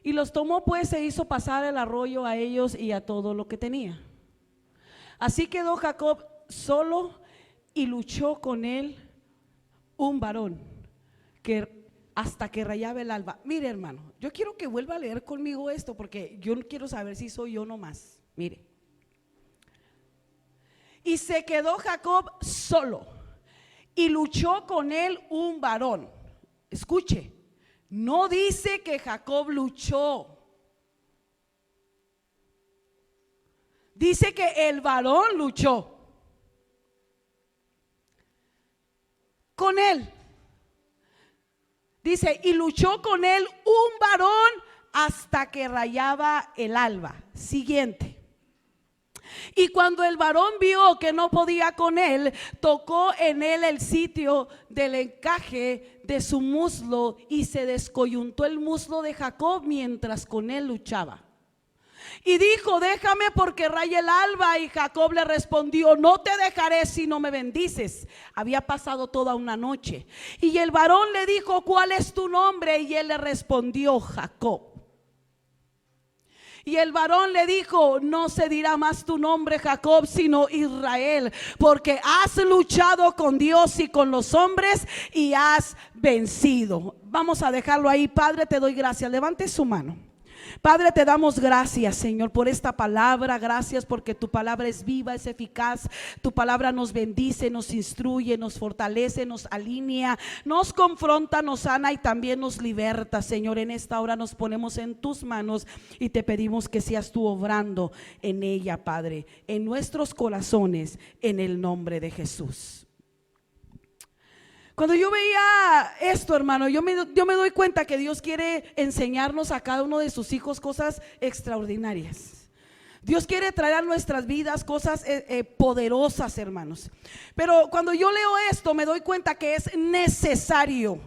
Y los tomó pues e hizo pasar el arroyo a ellos y a todo lo que tenía. Así quedó Jacob solo y luchó con él un varón que hasta que rayaba el alba. Mire, hermano, yo quiero que vuelva a leer conmigo esto, porque yo no quiero saber si soy yo nomás. Mire. Y se quedó Jacob solo y luchó con él un varón. Escuche, no dice que Jacob luchó, dice que el varón luchó con él. Dice, y luchó con él un varón hasta que rayaba el alba. Siguiente. Y cuando el varón vio que no podía con él, tocó en él el sitio del encaje de su muslo y se descoyuntó el muslo de Jacob mientras con él luchaba. Y dijo, déjame porque raya el alba. Y Jacob le respondió, no te dejaré si no me bendices. Había pasado toda una noche. Y el varón le dijo, ¿cuál es tu nombre? Y él le respondió, Jacob. Y el varón le dijo, no se dirá más tu nombre Jacob, sino Israel, porque has luchado con Dios y con los hombres y has vencido. Vamos a dejarlo ahí. Padre, te doy gracias. Levante su mano. Padre, te damos gracias, Señor, por esta palabra. Gracias porque tu palabra es viva, es eficaz. Tu palabra nos bendice, nos instruye, nos fortalece, nos alinea, nos confronta, nos sana y también nos liberta. Señor, en esta hora nos ponemos en tus manos y te pedimos que seas tú obrando en ella, Padre, en nuestros corazones, en el nombre de Jesús. Cuando yo veía esto, hermano, yo me doy cuenta que Dios quiere enseñarnos a cada uno de sus hijos cosas extraordinarias. Dios quiere traer a nuestras vidas cosas poderosas, hermanos. Pero cuando yo leo esto, me doy cuenta que es necesario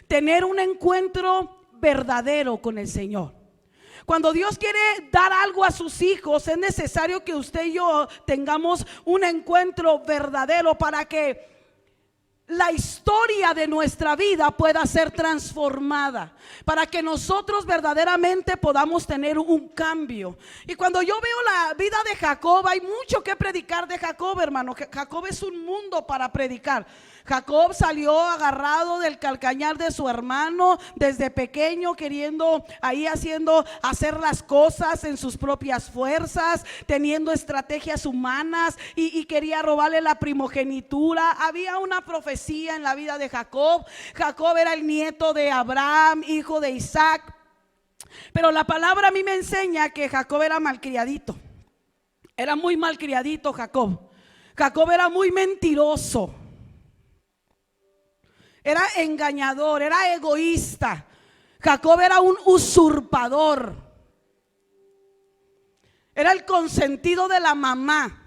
tener un encuentro verdadero con el Señor. Cuando Dios quiere dar algo a sus hijos, es necesario que usted y yo tengamos un encuentro verdadero para que la historia de nuestra vida pueda ser transformada, para que nosotros verdaderamente podamos tener un cambio. Y cuando yo veo la vida de Jacob, hay mucho que predicar de Jacob, hermano. Jacob es un mundo para predicar. Jacob salió agarrado del calcañar de su hermano desde pequeño, queriendo hacer las cosas en sus propias fuerzas, teniendo estrategias humanas y quería robarle la primogenitura. Había una profecía en la vida de Jacob. Jacob era el nieto de Abraham, hijo de Isaac. Pero la palabra a mí me enseña que Jacob era malcriadito. Era muy malcriadito Jacob. Jacob era muy mentiroso. Era engañador, era egoísta. Jacob era un usurpador. Era el consentido de la mamá.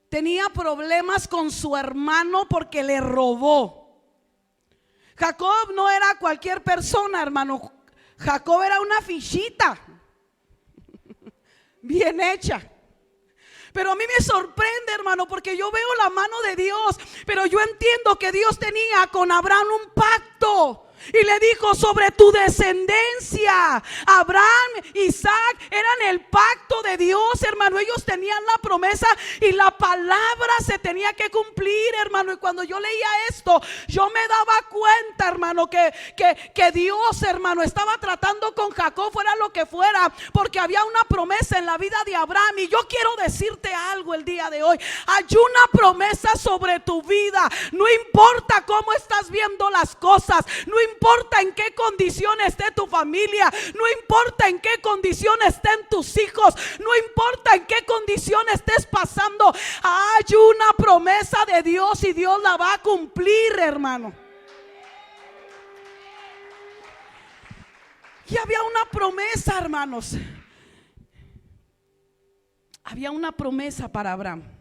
Tenía problemas con su hermano porque le robó. Jacob no era cualquier persona, hermano. Jacob era una fichita bien hecha. Pero a mí me sorprende, hermano, porque yo veo la mano de Dios, pero yo entiendo que Dios tenía con Abraham un pacto. Y le dijo, sobre tu descendencia. Abraham, Isaac eran el pacto de Dios, hermano. Ellos tenían la promesa y la palabra se tenía que cumplir, hermano. Y cuando yo leía esto, yo me daba cuenta, hermano, que Dios, hermano, estaba tratando con Jacob, fuera lo que fuera, porque había una promesa en la vida de Abraham. Y yo quiero decirte algo el día de hoy. Hay una promesa sobre tu vida. No importa cómo estás viendo las cosas, no importa en qué condición esté tu familia, no importa en qué condición estén tus hijos, no importa en qué condición estés pasando, hay una promesa de Dios y Dios la va a cumplir, hermano. Y había una promesa, hermanos. Había una promesa para Abraham.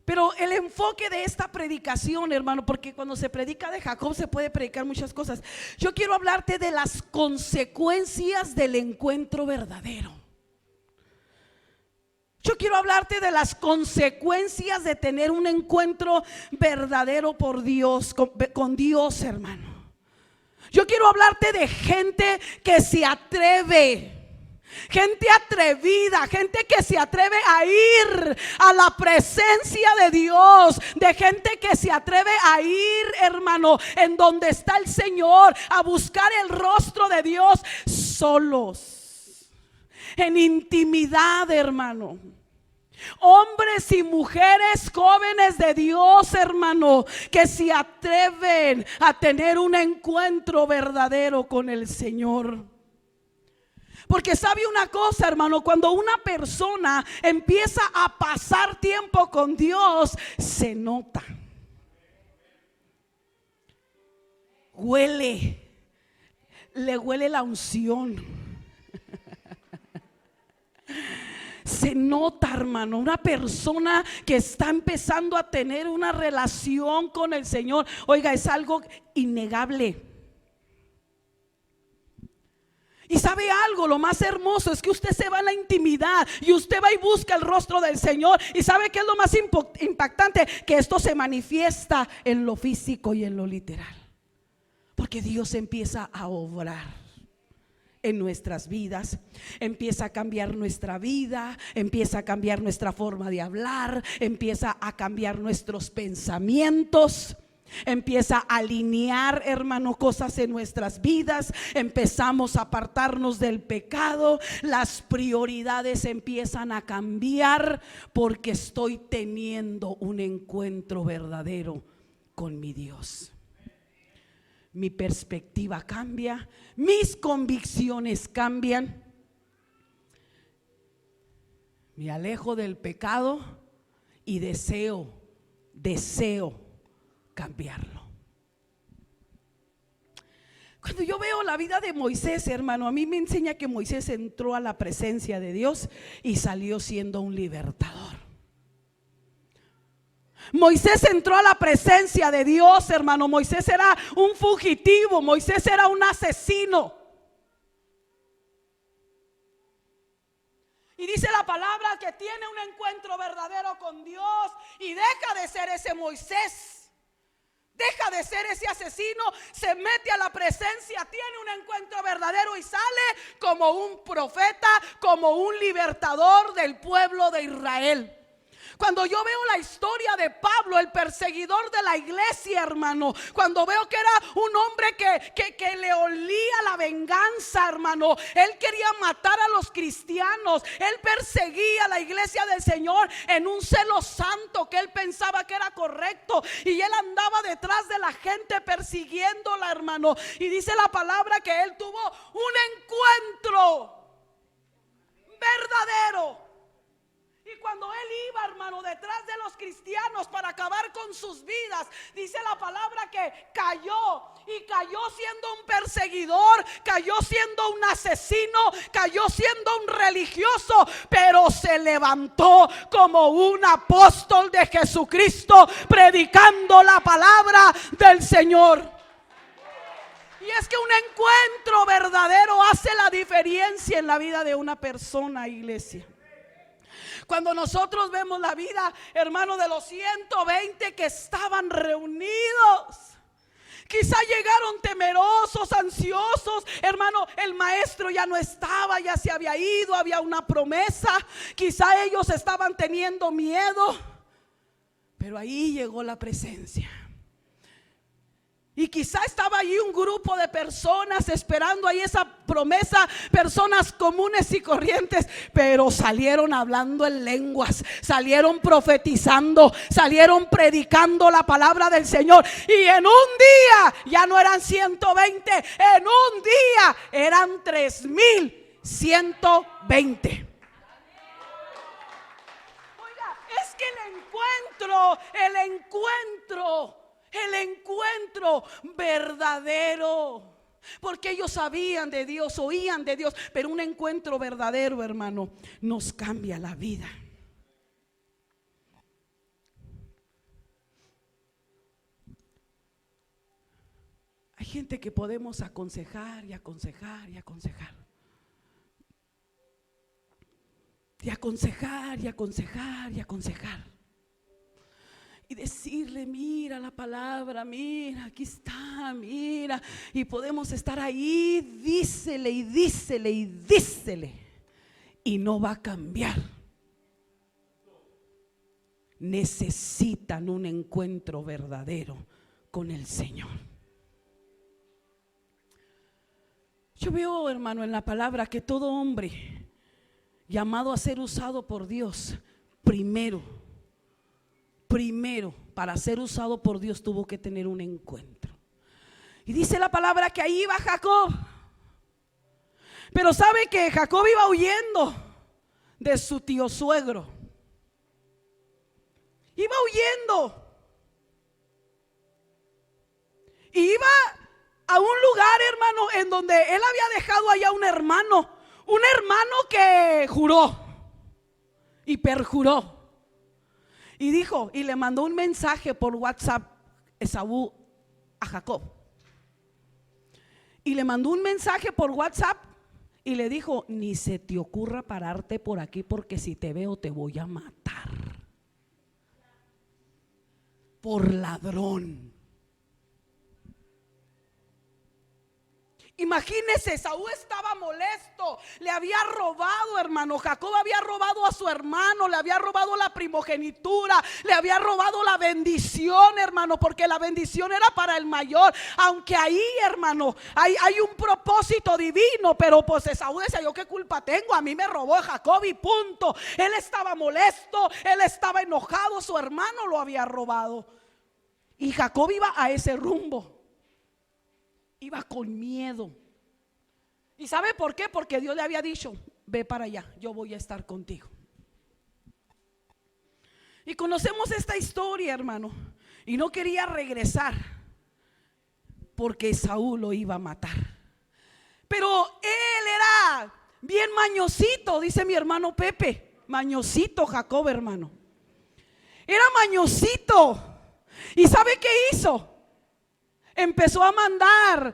Pero el enfoque de esta predicación, hermano, porque cuando se predica de Jacob se puede predicar muchas cosas. Yo quiero hablarte de las consecuencias del encuentro verdadero. Yo quiero hablarte de las consecuencias de tener un encuentro verdadero por Dios, con Dios, hermano. Yo quiero hablarte de gente que se atreve. Gente atrevida, gente que se atreve a ir a la presencia de Dios, de gente que se atreve a ir, hermano, en donde está el Señor, a buscar el rostro de Dios solos, en intimidad, hermano. Hombres y mujeres jóvenes de Dios, hermano, que se atreven a tener un encuentro verdadero con el Señor. Porque sabe una cosa, hermano, cuando una persona empieza a pasar tiempo con Dios, se nota. Le huele la unción. Se nota, hermano, una persona que está empezando a tener una relación con el Señor. Oiga, es algo innegable. Y sabe algo, lo más hermoso es que usted se va a la intimidad y usted va y busca el rostro del Señor. Y sabe que es lo más impactante, que esto se manifiesta en lo físico y en lo literal, porque Dios empieza a obrar en nuestras vidas, empieza a cambiar nuestra vida, empieza a cambiar nuestra forma de hablar, empieza a cambiar nuestros pensamientos. Empieza a alinear, hermano, cosas en nuestras vidas. Empezamos a apartarnos del pecado. Las prioridades empiezan a cambiar, porque estoy teniendo un encuentro verdadero con mi Dios. Mi perspectiva cambia, mis convicciones cambian. Me alejo del pecado y deseo cambiarlo. Cuando yo veo la vida de Moisés, hermano, a mí me enseña que Moisés entró a la presencia de Dios y salió siendo un libertador. Moisés entró a la presencia de Dios, hermano. Moisés era un fugitivo, Moisés era un asesino. Y dice la palabra que tiene un encuentro verdadero con Dios y deja de ser ese Moisés. Deja de ser ese asesino, se mete a la presencia, tiene un encuentro verdadero y sale como un profeta, como un libertador del pueblo de Israel. Cuando yo veo la historia de Pablo, el perseguidor de la iglesia, hermano, cuando veo que era un hombre que le olía la venganza, hermano, él quería matar a los cristianos, él perseguía la iglesia del Señor en un celo santo que él pensaba que era correcto, y él andaba detrás de la gente persiguiéndola, hermano, y dice la palabra que él tuvo un encuentro verdadero. Y cuando él iba, hermano, detrás de los cristianos para acabar con sus vidas, dice la palabra que cayó, y cayó siendo un perseguidor, cayó siendo un asesino, cayó siendo un religioso, pero se levantó como un apóstol de Jesucristo, predicando la palabra del Señor. Y es que un encuentro verdadero hace la diferencia en la vida de una persona, iglesia. Cuando nosotros vemos la vida, hermano, de los 120 que estaban reunidos, quizá llegaron temerosos, ansiosos, hermano, el maestro ya no estaba, ya se había ido, había una promesa, quizá ellos estaban teniendo miedo, pero ahí llegó la presencia. Y quizá estaba allí un grupo de personas esperando ahí esa promesa, personas comunes y corrientes, pero salieron hablando en lenguas, salieron profetizando, salieron predicando la palabra del Señor. Y en un día ya no eran 120, en un día eran 3,120. Oiga, es que el encuentro verdadero, porque ellos sabían de Dios, oían de Dios, pero un encuentro verdadero, hermano, nos cambia la vida. Hay gente que podemos aconsejar y aconsejar y aconsejar, y aconsejar y aconsejar y aconsejar, y decirle: mira la palabra, mira, aquí está, mira. Y podemos estar ahí, dísele y dísele y dísele, y no va a cambiar. Necesitan un encuentro verdadero con el Señor. Yo veo, hermano, en la palabra que todo hombre llamado a ser usado por Dios, primero, para ser usado por Dios, tuvo que tener un encuentro. Y dice la palabra que ahí iba Jacob. Pero sabe que Jacob iba huyendo de su tío suegro. Iba huyendo. Y iba a un lugar, hermano, en donde él había dejado allá un hermano que juró y perjuró. Y dijo, y le mandó un mensaje por WhatsApp Esaú a Jacob. Y le mandó un mensaje por WhatsApp y le dijo: ni se te ocurra pararte por aquí, porque si te veo te voy a matar. Por ladrón. Imagínese, Saúl estaba molesto, le había robado, hermano. Jacob había robado a su hermano, le había robado la primogenitura, le había robado la bendición, hermano, porque la bendición era para el mayor. Aunque ahí, hermano, hay un propósito divino, pero pues Saúl decía: yo qué culpa tengo, a mí me robó Jacob y punto. Él estaba molesto, él estaba enojado, su hermano lo había robado. Y Jacob iba a ese rumbo. Iba con miedo. ¿Y sabe por qué? Porque Dios le había dicho: ve para allá, yo voy a estar contigo. Y conocemos esta historia, hermano. Y no quería regresar porque Saúl lo iba a matar. Pero él era bien mañosito, dice mi hermano Pepe. Mañosito Jacob, hermano. Era mañosito. ¿Y sabe qué hizo? Empezó a mandar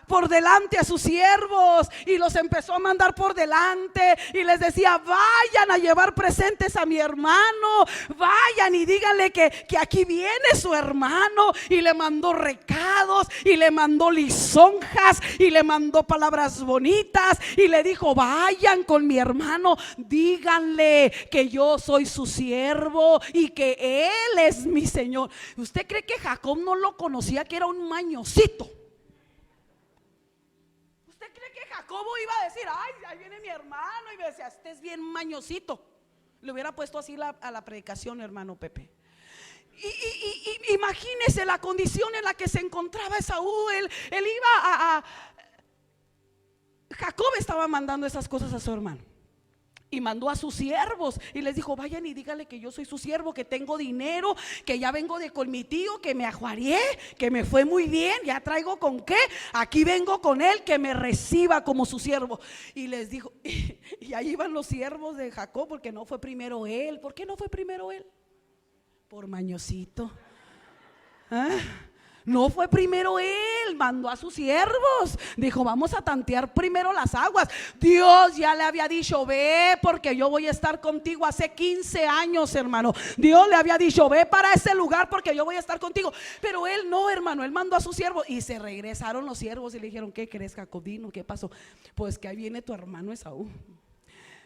por delante a sus siervos, y los empezó a mandar por delante y les decía: vayan a llevar presentes a mi hermano, vayan y díganle que aquí viene su hermano. Y le mandó recados y le mandó lisonjas y le mandó palabras bonitas y le dijo: vayan con mi hermano, díganle que yo soy su siervo y que él es mi Señor. ¿Usted cree que Jacob no lo conocía, que era un mañosito? ¿Usted cree que Jacobo iba a decir: ay, ahí viene mi hermano? Y me decía: este es bien mañosito. Le hubiera puesto así a la predicación, hermano Pepe. Y imagínese la condición en la que se encontraba Esaú. Él iba Jacob estaba mandando esas cosas a su hermano. Y mandó a sus siervos y les dijo: vayan y díganle que yo soy su siervo, que tengo dinero, que ya vengo con mi tío, que me ajuarié, que me fue muy bien, ya traigo con qué, aquí vengo con él, que me reciba como su siervo. Y les dijo, y ahí iban los siervos de Jacob, porque no fue primero él. ¿Por qué no fue primero él? Por mañosito. ¿Ah? No fue primero él, mandó a sus siervos. Dijo: vamos a tantear primero las aguas. Dios ya le había dicho: ve, porque yo voy a estar contigo. Hace 15 años, hermano, Dios le había dicho: ve para ese lugar porque yo voy a estar contigo. Pero él no, hermano, él mandó a sus siervos. Y se regresaron los siervos y le dijeron: ¿qué crees, Jacobino? ¿Qué pasó? Pues que ahí viene tu hermano Esaú.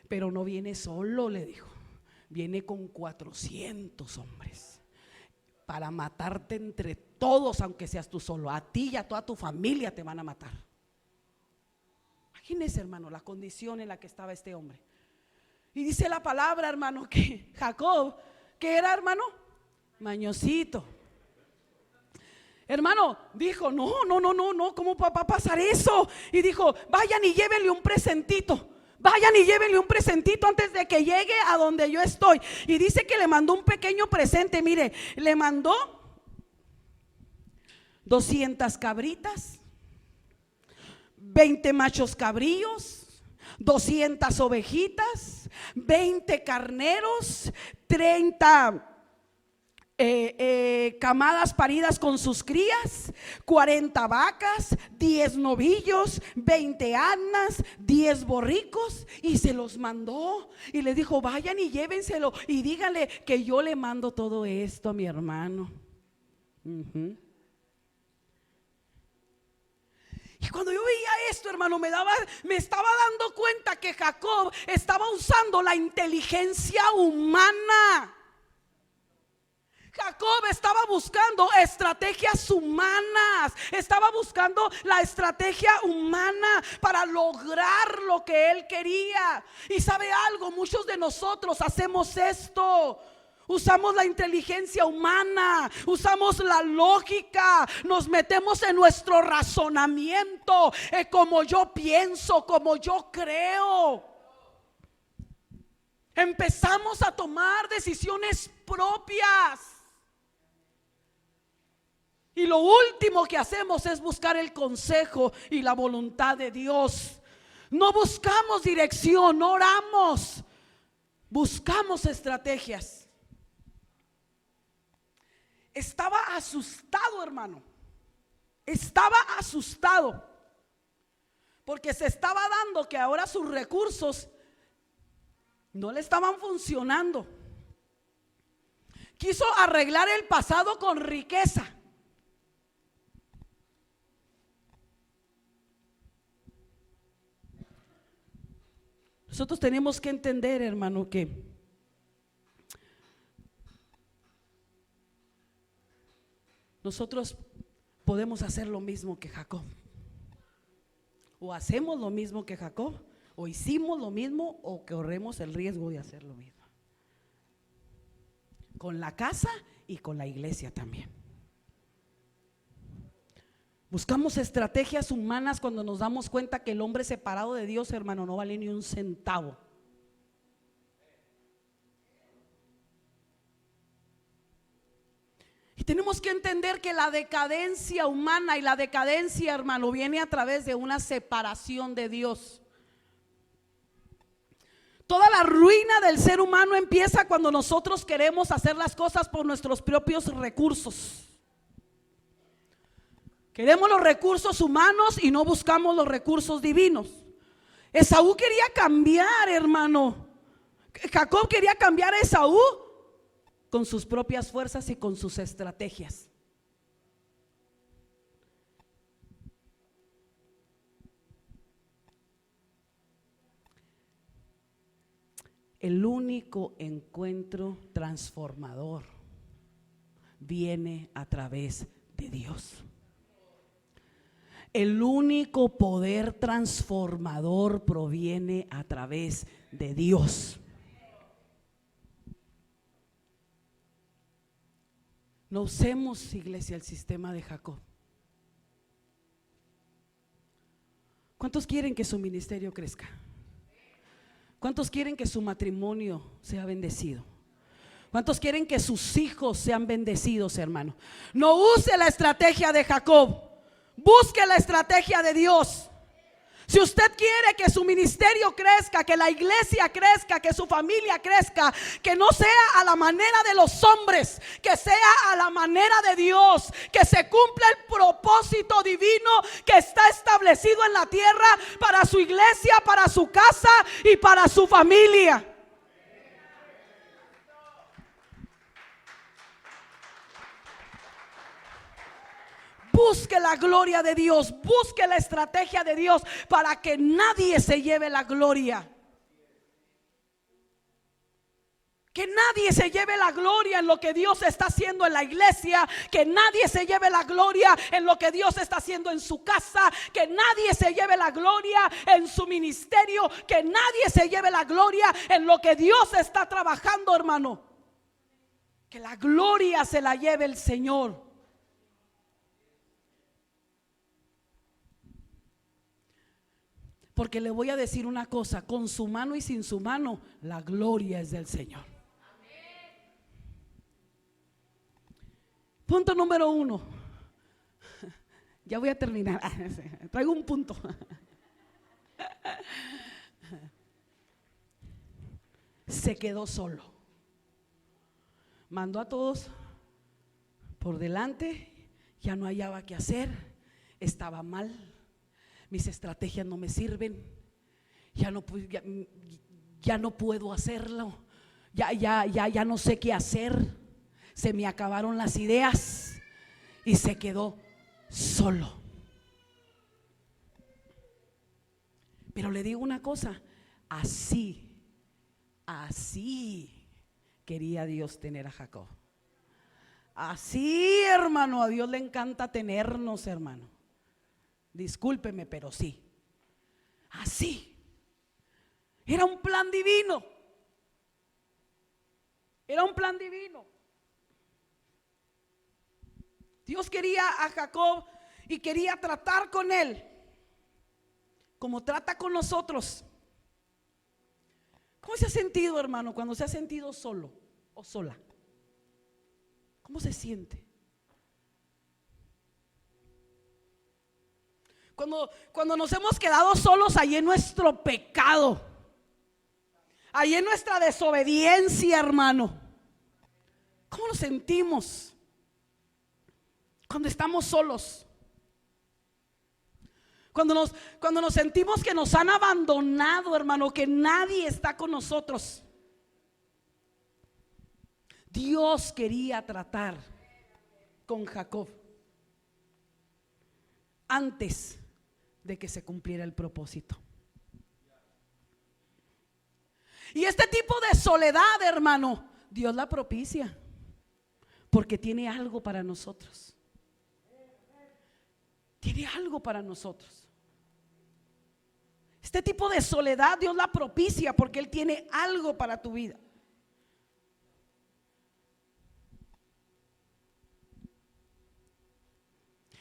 Pero no viene solo, le dijo, viene con 400 hombres para matarte entre todos, aunque seas tú solo. A ti y a toda tu familia te van a matar. Imagínese, hermano, la condición en la que estaba este hombre. Y dice la palabra, hermano, que Jacob, ¿qué era, hermano? Mañosito. Hermano, dijo: no, ¿cómo va a pasar eso? Y dijo: vayan y llévenle un presentito. Vayan y llévenle un presentito antes de que llegue a donde yo estoy. Y dice que le mandó un pequeño presente. Mire, le mandó 200 cabritas, 20 machos cabríos, 200 ovejitas, 20 carneros, 30 camadas paridas con sus crías, 40 vacas, 10 novillos, 20 asnas, 10 borricos, y se los mandó y les dijo: vayan y llévenselo y díganle que yo le mando todo esto a mi hermano. Y cuando yo veía esto, hermano, me estaba dando cuenta que Jacob estaba usando la inteligencia humana. Jacob estaba buscando estrategias humanas, estaba buscando la estrategia humana para lograr lo que él quería. Y sabe algo, muchos de nosotros hacemos esto. Usamos la inteligencia humana, usamos la lógica, nos metemos en nuestro razonamiento, como yo pienso, como yo creo. Empezamos a tomar decisiones propias. Y lo último que hacemos es buscar el consejo y la voluntad de Dios. No buscamos dirección, no oramos, buscamos estrategias. Estaba asustado, hermano. Estaba asustado porque se estaba dando que ahora sus recursos no le estaban funcionando. Quiso arreglar el pasado con riqueza. Nosotros tenemos que entender, hermano, que nosotros podemos hacer lo mismo que Jacob. O hacemos lo mismo que Jacob, o hicimos lo mismo, o corremos el riesgo de hacer lo mismo. Con la casa y con la iglesia también. Buscamos estrategias humanas cuando nos damos cuenta que el hombre separado de Dios, hermano, no vale ni un centavo. Y tenemos que entender que la decadencia humana y la decadencia, hermano, viene a través de una separación de Dios. Toda la ruina del ser humano empieza cuando nosotros queremos hacer las cosas por nuestros propios recursos. Queremos los recursos humanos y no buscamos los recursos divinos. Esaú quería cambiar, hermano. Jacob quería cambiar a Esaú con sus propias fuerzas y con sus estrategias. El único encuentro transformador viene a través de Dios. El único poder transformador proviene a través de Dios. No usemos, iglesia, el sistema de Jacob. ¿Cuántos quieren que su ministerio crezca? ¿Cuántos quieren que su matrimonio sea bendecido? ¿Cuántos quieren que sus hijos sean bendecidos, hermano? No use la estrategia de Jacob. Busque la estrategia de Dios. Si usted quiere que su ministerio crezca, que la iglesia crezca, que su familia crezca, que no sea a la manera de los hombres, que sea a la manera de Dios, que se cumpla el propósito divino que está establecido en la tierra para su iglesia, para su casa y para su familia. Busque la gloria de Dios, busque la estrategia de Dios para que nadie se lleve la gloria. Que nadie se lleve la gloria en lo que Dios está haciendo en la iglesia. Que nadie se lleve la gloria en lo que Dios está haciendo en su casa. Que nadie se lleve la gloria en su ministerio. Que nadie se lleve la gloria en lo que Dios está trabajando, hermano. Que la gloria se la lleve el Señor. Porque le voy a decir una cosa: con su mano y sin su mano, la gloria es del Señor. Punto número 1. Ya voy a terminar. Traigo un punto. Se quedó solo. Mandó a todos por delante, ya no hallaba qué hacer, estaba mal, mis estrategias no me sirven, ya no puedo hacerlo, ya no sé qué hacer, se me acabaron las ideas y se quedó solo. Pero le digo una cosa, así quería Dios tener a Jacob. Así, hermano, a Dios le encanta tenernos, hermano. Discúlpeme, pero sí. Así. Era un plan divino. Era un plan divino. Dios quería a Jacob y quería tratar con él como trata con nosotros. ¿Cómo se ha sentido, hermano, cuando se ha sentido solo o sola? ¿Cómo se siente? Cuando nos hemos quedado solos ahí en nuestro pecado, ahí en nuestra desobediencia, hermano. ¿Cómo nos sentimos cuando estamos solos? Cuando nos sentimos que nos han abandonado, hermano, que nadie está con nosotros. Dios quería tratar con Jacob antes de que se cumpliera el propósito. Y este tipo de soledad, hermano, Dios la propicia porque tiene algo para nosotros. Tiene algo para nosotros. Este tipo de soledad Dios la propicia porque Él tiene algo para tu vida.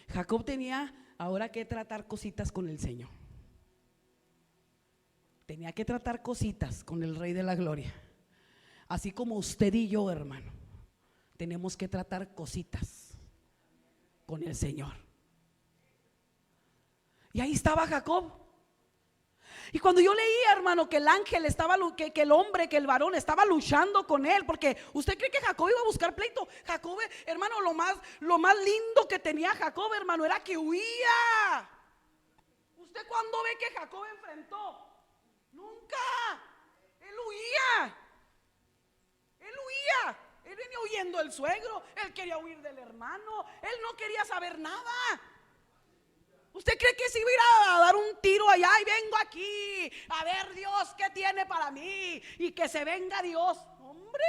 Jacob tenía ahora que tratar cositas con el Señor. Tenía que tratar cositas con el Rey de la Gloria. Así como usted y yo, hermano, tenemos que tratar cositas con el Señor. Y ahí estaba Jacob. Y cuando yo leía, hermano, que el ángel estaba, que el hombre, que el varón estaba luchando con él, porque usted cree que Jacob iba a buscar pleito. Jacob, hermano, lo más lindo que tenía Jacob, hermano, era que huía. ¿Usted cuándo ve que Jacob enfrentó? Nunca. Él huía. Él venía huyendo del suegro, él quería huir del hermano, él no quería saber nada. ¿Usted cree que si iba a ir a dar un tiro allá y vengo aquí a ver Dios qué tiene para mí y que se venga Dios? Hombre,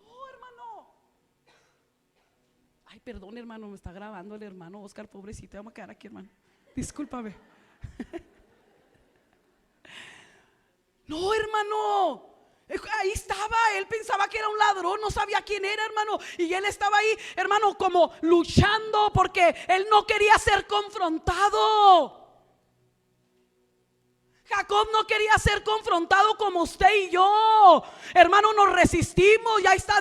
no, hermano. Ay, perdón, hermano, me está grabando el hermano Oscar, pobrecito. Vamos a quedar aquí, hermano, discúlpame. No, hermano, ahí estaba, él pensaba que era un ladrón, no sabía quién era, hermano, y él estaba ahí, hermano, como luchando porque él no quería ser confrontado. Jacob no quería ser confrontado como usted y yo, hermano, nos resistimos. Ya está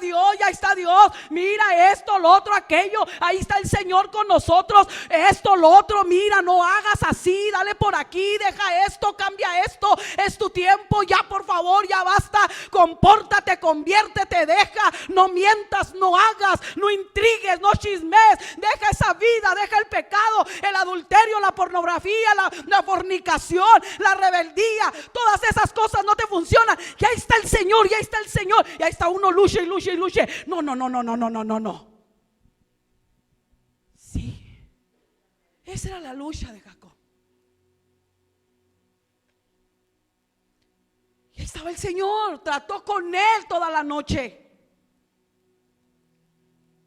Dios, mira esto, lo otro, aquello, ahí está el Señor con nosotros, esto, lo otro, mira, no hagas así, dale por aquí, deja esto, cambia esto, es tu tiempo, ya por favor, ya basta, compórtate, conviértete, deja, no mientas, no hagas, no intrigues, no chismes, deja esa vida, deja el pecado, el adulterio, la pornografía, la fornicación, la rebeldía, todas esas cosas no te funcionan. Ya está el Señor, ya está el Señor, ya está uno, luche y luche y luche. No. Sí, esa era la lucha de Jacob. Y ahí estaba el Señor, trató con él toda la noche.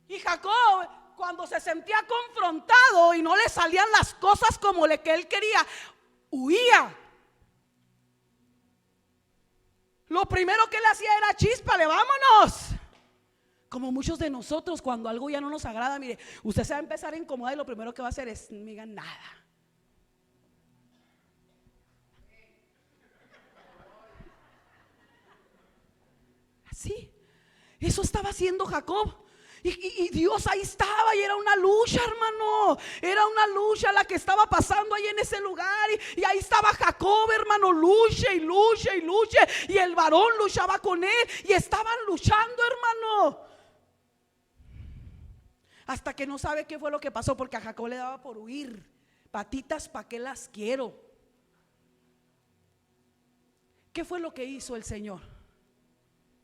Y Jacob, cuando se sentía confrontado y no le salían las cosas como que él quería, huía. Lo primero que él hacía era chíspale, vámonos. Como muchos de nosotros, cuando algo ya no nos agrada, mire, usted se va a empezar a incomodar y lo primero que va a hacer es no me digan nada. Así, eso estaba haciendo Jacob. Y Dios ahí estaba y era una lucha, hermano. Era una lucha la que estaba pasando ahí en ese lugar. Y ahí estaba Jacob, hermano, luche y luche y luche. Y el varón luchaba con él y estaban luchando, hermano. hasta que no sabe qué fue lo que pasó, porque a Jacob le daba por huir. Patitas, ¿para qué las quiero? ¿Qué fue lo que hizo el Señor?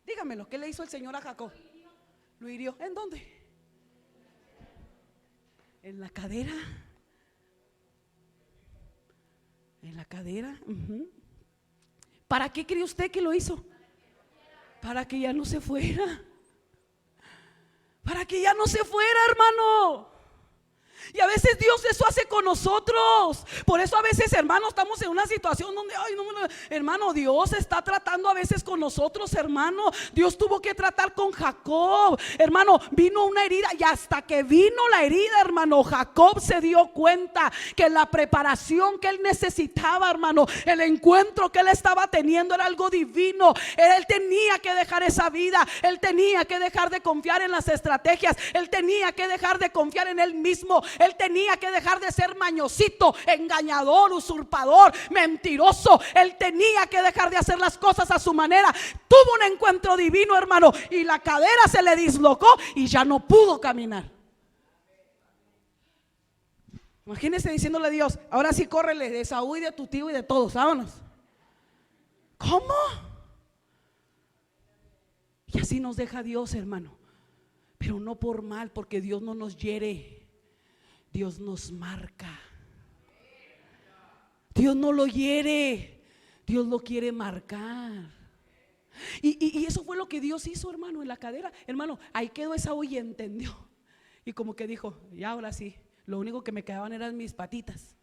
Dígamelo, ¿qué le hizo el Señor a Jacob? Lo hirió. ¿En dónde? En la cadera. En la cadera. ¿Para qué cree usted que lo hizo? Para que ya no se fuera. Para que ya no se fuera, hermano. Y a veces Dios eso hace con nosotros. Por eso a veces, hermano, estamos en una situación donde, ay, no, hermano, Dios está tratando a veces con nosotros, hermano. Dios tuvo que tratar con Jacob, hermano. Vino una herida y hasta que vino la herida, hermano, Jacob se dio cuenta que la preparación que él necesitaba, hermano, el encuentro que él estaba teniendo era algo divino. Él tenía que dejar esa vida. Él tenía que dejar de confiar en las estrategias. Él tenía que dejar de confiar en él mismo. Él tenía que dejar de ser mañosito, engañador, usurpador, mentiroso. Él tenía que dejar de hacer las cosas a su manera. Tuvo un encuentro divino, hermano, y la cadera se le dislocó y ya no pudo caminar. Imagínese diciéndole a Dios: ahora sí córrele de Esaú y de tu tío y de todos, vámonos. ¿Cómo? Y así nos deja Dios, hermano. Pero no por mal, porque Dios no nos hiere. Dios nos marca. Dios no lo hiere, Dios lo quiere marcar. Y eso fue lo que Dios hizo, hermano, en la cadera. Hermano, ahí quedó Esaú y entendió. Y como que dijo: ya ahora sí, lo único que me quedaban eran mis patitas.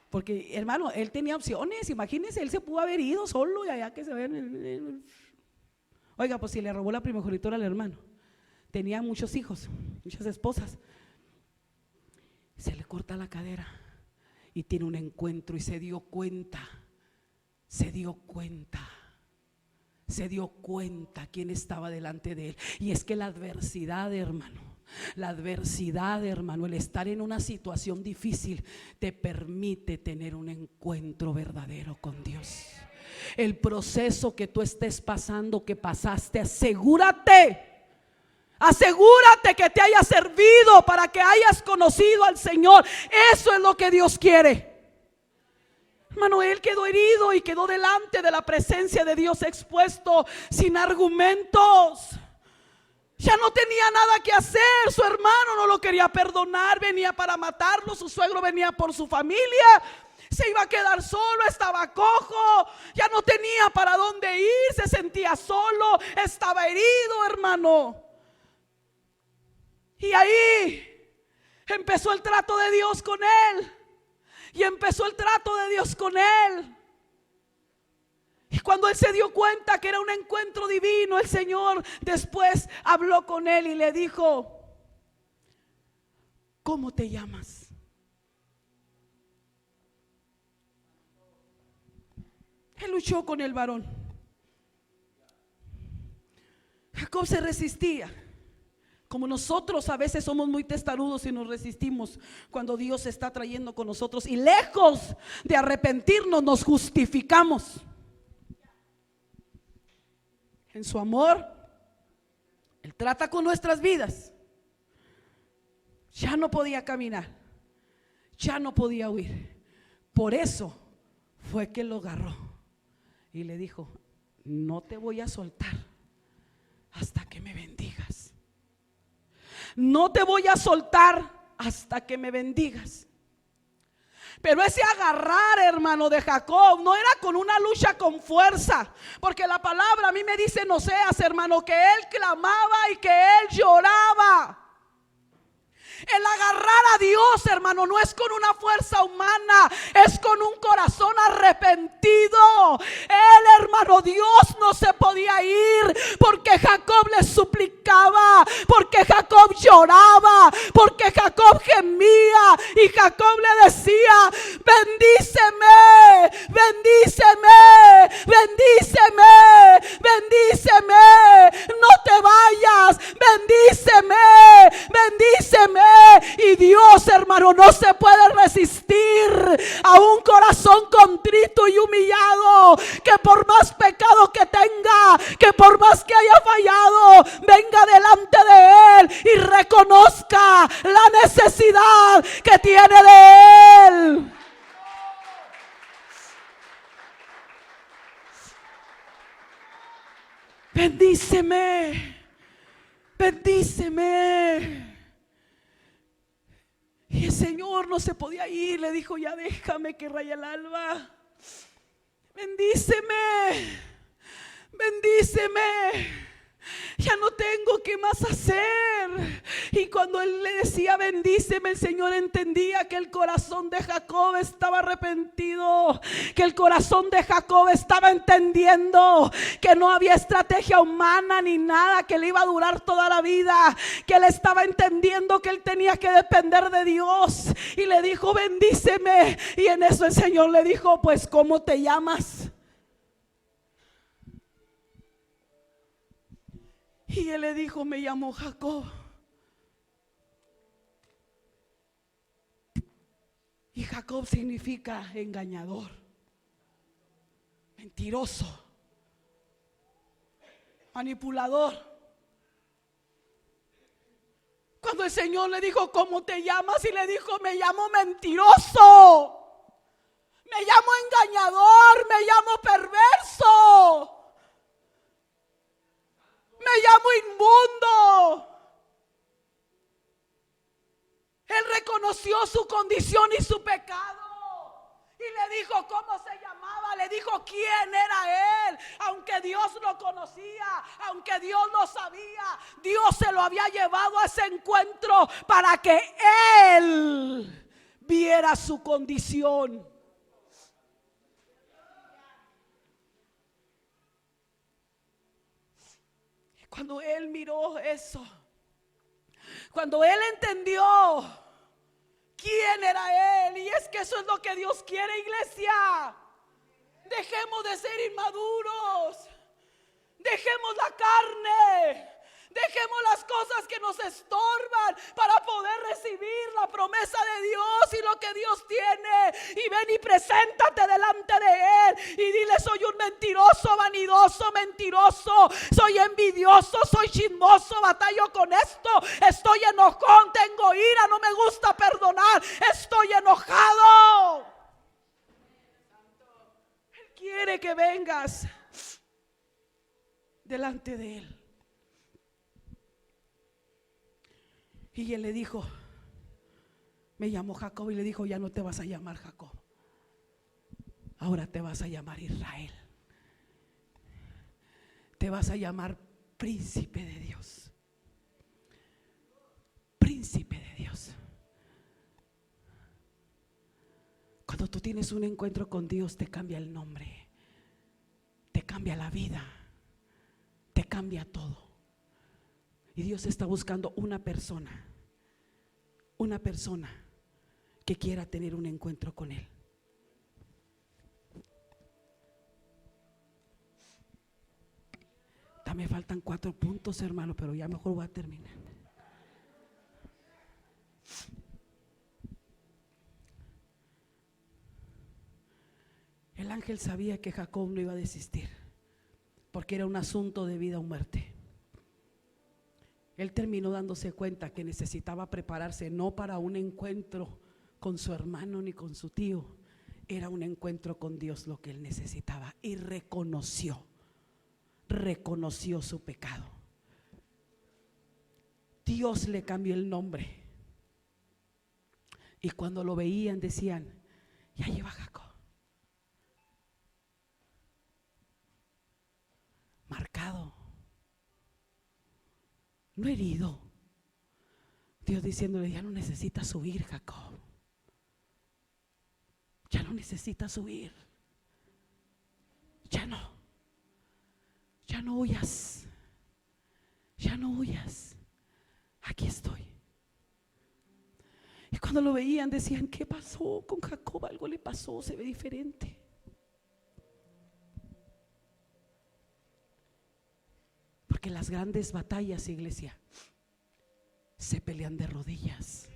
Porque, hermano, él tenía opciones. Imagínense, él se pudo haber ido solo y allá que se ven. Oiga, pues si le robó la primogenitura al hermano, tenía muchos hijos, muchas esposas. Se le corta la cadera y tiene un encuentro y se dio cuenta quién estaba delante de él. Y es que la adversidad, hermano, el estar en una situación difícil te permite tener un encuentro verdadero con Dios. El proceso que tú estés pasando, que pasaste, asegúrate que te haya servido para que hayas conocido al Señor. Eso es lo que Dios quiere. Hermano, él quedó herido y quedó delante de la presencia de Dios expuesto sin argumentos. Ya no tenía nada que hacer. Su hermano no lo quería perdonar, venía para matarlo. Su suegro venía por su familia. Se iba a quedar solo, estaba cojo, ya no tenía para dónde ir, se sentía solo, estaba herido, hermano. Y ahí empezó el trato de Dios con él. Y cuando él se dio cuenta que era un encuentro divino, el Señor después habló con él y le dijo: ¿cómo te llamas? Él luchó con el varón. Jacob se resistía. Como nosotros a veces somos muy testarudos y nos resistimos cuando Dios está trayendo con nosotros, y lejos de arrepentirnos nos justificamos. En su amor, Él trata con nuestras vidas. Ya no podía caminar, ya no podía huir. Por eso fue que lo agarró y le dijo: no te voy a soltar hasta que me bendigas. No te voy a soltar hasta que me bendigas. Pero ese agarrar, hermano, de Jacob no era con una lucha con fuerza, porque la palabra a mí me dice en Oseas, hermano, que él clamaba y que él lloraba. El agarrar a Dios, hermano, no es con una fuerza humana, es con un corazón arrepentido. Él, hermano, Dios no se podía ir porque Jacob le suplicaba, porque Jacob lloraba, porque Jacob gemía y Jacob le decía: bendíceme, bendíceme, bendíceme, bendíceme, no te vayas, bendíceme, bendíceme. Y Dios, hermano, hermano, no se puede resistir a un corazón contrito y humillado, que por más pecado que tenga, que por más que haya fallado, venga delante de Él y reconozca la necesidad que tiene de Él. Bendíceme, bendíceme. Y el Señor no se podía ir, le dijo: ya déjame que raye el alba. Bendíceme, bendíceme. Ya no tengo qué más hacer. Y cuando él le decía bendíceme, el Señor entendía que el corazón de Jacob estaba arrepentido, que el corazón de Jacob estaba entendiendo que no había estrategia humana ni nada que le iba a durar toda la vida, que él estaba entendiendo que él tenía que depender de Dios. Y le dijo: bendíceme. Y en eso el Señor le dijo: pues ¿cómo te llamas? Y él le dijo: me llamo Jacob. Y Jacob significa engañador, mentiroso, manipulador. Cuando el Señor le dijo: ¿cómo te llamas? Y le dijo: me llamo mentiroso, me llamo engañador, me llamo perverso, me llamo inmundo. Él reconoció su condición y su pecado. Y le dijo cómo se llamaba, le dijo quién era él. Aunque Dios lo conocía, aunque Dios lo sabía, Dios se lo había llevado a ese encuentro para que él viera su condición. Y cuando él miró eso, cuando él entendió quién era él, y es que eso es lo que Dios quiere, iglesia. Dejemos de ser inmaduros, dejemos la carne, dejemos las cosas que nos estorban para poder recibir la promesa de Dios y lo que Dios tiene. Y ven y preséntate delante de Él y dile: soy un mentiroso, vanidoso, mentiroso, soy envidioso, soy chismoso, batallo con esto, estoy enojón, tengo ira, no me gusta perdonar, estoy enojado. Él quiere que vengas delante de Él. Y él le dijo: me llamó Jacob. Y le dijo: ya no te vas a llamar Jacob, ahora te vas a llamar Israel. Te vas a llamar príncipe de Dios. Príncipe de Dios. Cuando tú tienes un encuentro con Dios, te cambia el nombre, te cambia la vida, te cambia todo. Y Dios está buscando una persona que quiera tener un encuentro con Él. Me faltan 4 puntos, hermano, pero ya mejor voy a terminar. El ángel sabía que Jacob no iba a desistir, porque era un asunto de vida o muerte. Él terminó dándose cuenta que necesitaba prepararse no para un encuentro con su hermano ni con su tío, era un encuentro con Dios lo que él necesitaba, y reconoció su pecado. Dios le cambió el nombre, y cuando lo veían decían: ya lleva Jacob, marcado, no herido. Dios diciéndole: ya no necesitas huir, Jacob, ya no necesitas huir, ya no huyas, ya no huyas, aquí estoy. Y cuando lo veían decían: ¿qué pasó con Jacob? Algo le pasó, se ve diferente. Porque las grandes batallas, iglesia, se pelean de rodillas.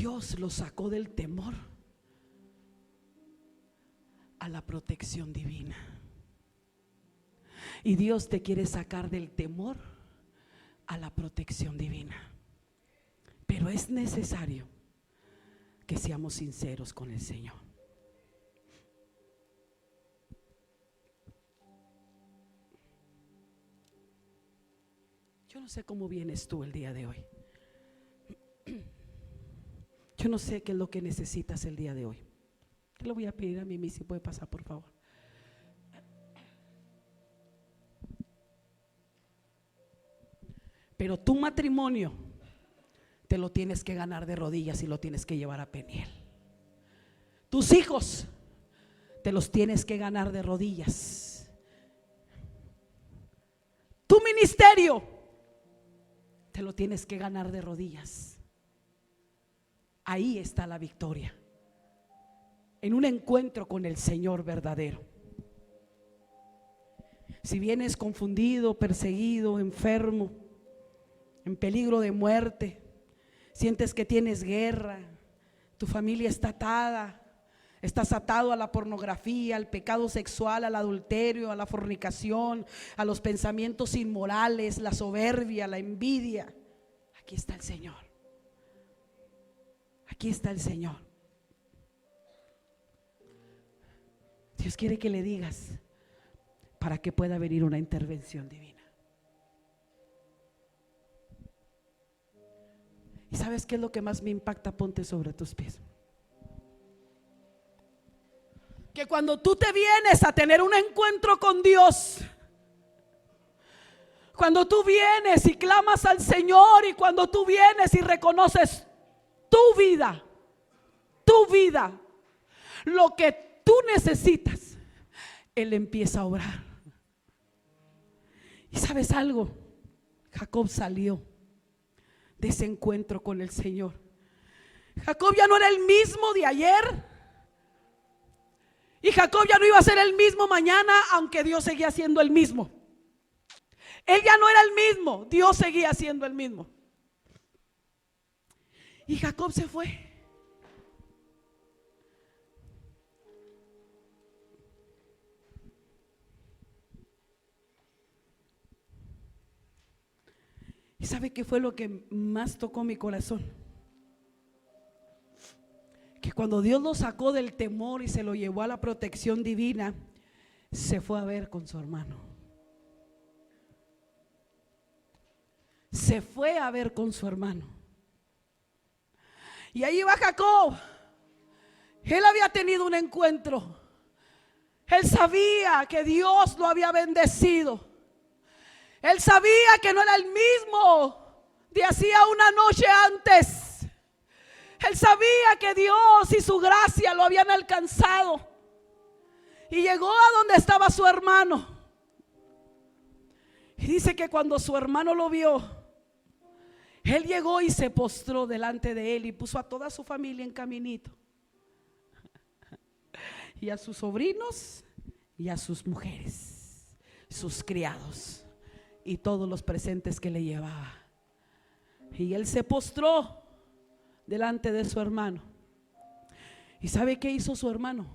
Dios los sacó del temor a la protección divina. Y Dios te quiere sacar del temor a la protección divina. Pero es necesario que seamos sinceros con el Señor. Yo no sé cómo vienes tú el día de hoy. Yo no sé qué es lo que necesitas el día de hoy. Te lo voy a pedir a Mimi si puede pasar, por favor. Pero tu matrimonio te lo tienes que ganar de rodillas y lo tienes que llevar a Peniel. Tus hijos te los tienes que ganar de rodillas. Tu ministerio te lo tienes que ganar de rodillas. Ahí está la victoria, en un encuentro con el Señor verdadero. Si vienes confundido, perseguido, enfermo, en peligro de muerte, sientes que tienes guerra, tu familia está atada, estás atado a la pornografía, al pecado sexual, al adulterio, a la fornicación, a los pensamientos inmorales, la soberbia, la envidia, aquí está el Señor. Aquí está el Señor. Dios quiere que le digas para que pueda venir una intervención divina. ¿Y sabes qué es lo que más me impacta? Ponte sobre tus pies. Que cuando tú te vienes a tener un encuentro con Dios, cuando tú vienes y clamas al Señor, y cuando tú vienes y reconoces tu vida, lo que tú necesitas, Él empieza a obrar. Y sabes algo, Jacob salió de ese encuentro con el Señor. Jacob ya no era el mismo de ayer, y Jacob ya no iba a ser el mismo mañana, aunque Dios seguía siendo el mismo. Él ya no era el mismo, Dios seguía siendo el mismo. Y Jacob se fue. ¿Y sabe qué fue lo que más tocó mi corazón? Que cuando Dios lo sacó del temor y se lo llevó a la protección divina, se fue a ver con su hermano. Se fue a ver con su hermano. Y ahí va Jacob. Él había tenido un encuentro. Él sabía que Dios lo había bendecido. Él sabía que no era el mismo de hacía una noche antes. Él sabía que Dios y su gracia lo habían alcanzado. Y llegó a donde estaba su hermano. Y dice que cuando su hermano lo vio, él llegó y se postró delante de él y puso a toda su familia en caminito, y a sus sobrinos y a sus mujeres, sus criados y todos los presentes que le llevaba. Y él se postró delante de su hermano. ¿Y sabe qué hizo su hermano?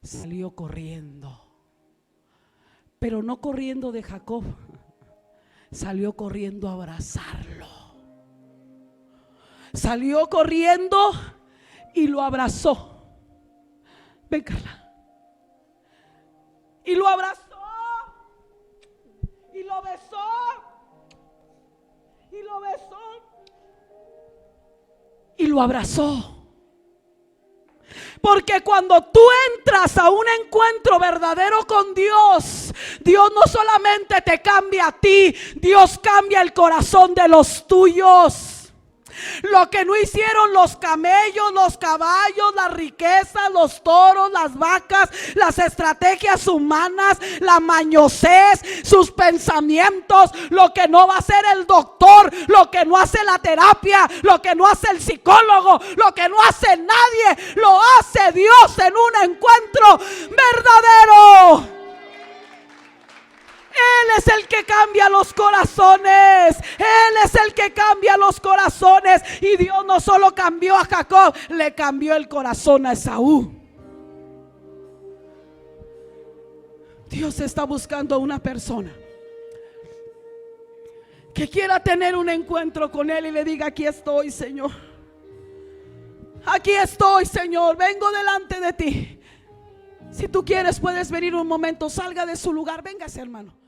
Salió corriendo, pero no corriendo de Jacob, salió corriendo a abrazarlo. Salió corriendo y lo abrazó. Ven, Carla. Y lo abrazó y lo besó y lo besó y lo abrazó. Porque cuando tú entras a un encuentro verdadero con Dios, Dios no solamente te cambia a ti, Dios cambia el corazón de los tuyos. Lo que no hicieron los camellos, los caballos, las riquezas, los toros, las vacas, las estrategias humanas, la mañosez, sus pensamientos, lo que no va a hacer el doctor, lo que no hace la terapia, lo que no hace el psicólogo, lo que no hace nadie, lo hace Dios en un encuentro verdadero. Él es el que cambia los corazones. Él es el que cambia los corazones. Y Dios no solo cambió a Jacob, le cambió el corazón a Esaú. Dios está buscando a una persona que quiera tener un encuentro con Él y le diga: aquí estoy, Señor. Aquí estoy, Señor. Vengo delante de ti. Si tú quieres, puedes venir un momento. Salga de su lugar. Véngase, hermano.